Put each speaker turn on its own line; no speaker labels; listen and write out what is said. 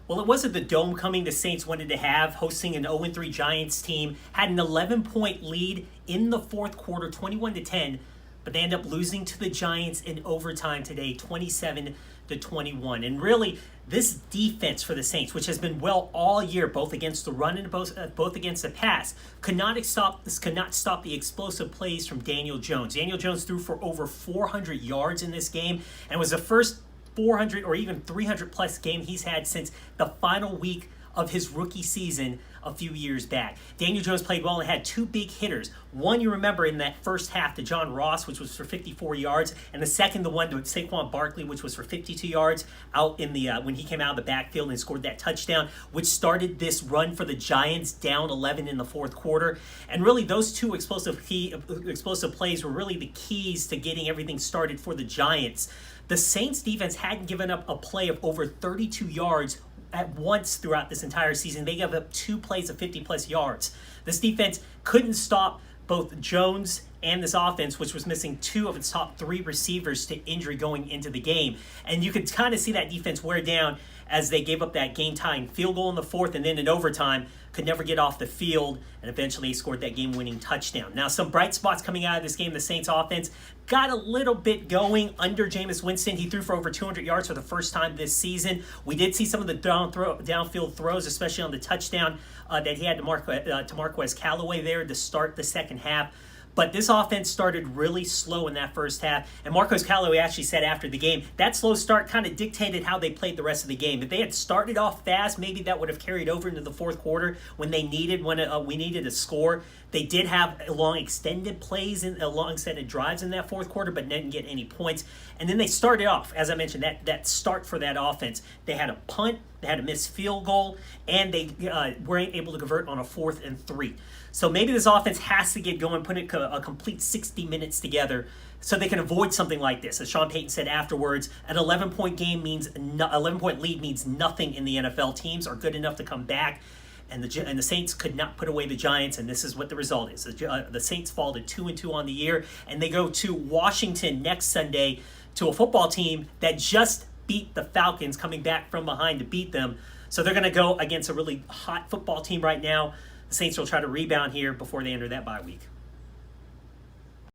Well, it wasn't the dome coming the Saints wanted to have, hosting an 0-3 Giants team, had an 11-point lead in the fourth quarter, 21-10, but they end up losing to the Giants in overtime today, 27-21. And really, this defense for the Saints, which has been well all year, both against the run and both against the pass, could not stop the explosive plays from Daniel Jones. Daniel Jones threw for over 400 yards in this game and was the first 400 or even 300 plus game he's had since the final week of his rookie season a few years back. Daniel Jones played well and had two big hitters. One, you remember in that first half to John Ross, which was for 54 yards, and the second, the one to Saquon Barkley, which was for 52 yards out in the when he came out of the backfield and scored that touchdown, which started this run for the Giants down 11 in the fourth quarter. And really, those two explosive plays were really the keys to getting everything started for the Giants. The Saints defense hadn't given up a play of over 32 yards at once throughout this entire season. They gave up 2 plays of 50-plus yards. This defense couldn't stop both Jones and this offense, which was missing 2 of its top 3 receivers to injury going into the game. And you could kind of see that defense wear down as they gave up that game-tying field goal in the fourth, and then in overtime, could never get off the field, and eventually scored that game-winning touchdown. Now, some bright spots coming out of this game. The Saints offense got a little bit going under Jameis Winston. He threw for over 200 yards for the first time this season. We did see some of the downfield throws, especially on the touchdown that he had to Marquez Callaway there to start the second half. But this offense started really slow in that first half. And Marquez Callaway actually said after the game, that slow start kind of dictated how they played the rest of the game. If they had started off fast, maybe that would have carried over into the fourth quarter when we needed a score. They did have long extended plays and long extended drives in that fourth quarter, but didn't get any points. And then they started off, as I mentioned, that start for that offense. They had a punt, they had a missed field goal, and they weren't able to convert on a 4th and 3. So maybe this offense has to get going, put a complete 60 minutes together so they can avoid something like this. As Sean Payton said afterwards, an 11-point lead means nothing in the NFL. Teams are good enough to come back, and the Saints could not put away the Giants, and this is what the result is. The Saints fall to 2-2 on the year, and they go to Washington next Sunday to a football team that just beat the Falcons, coming back from behind to beat them. So they're going to go against a really hot football team right now. The Saints will try to rebound here before they enter that bye week.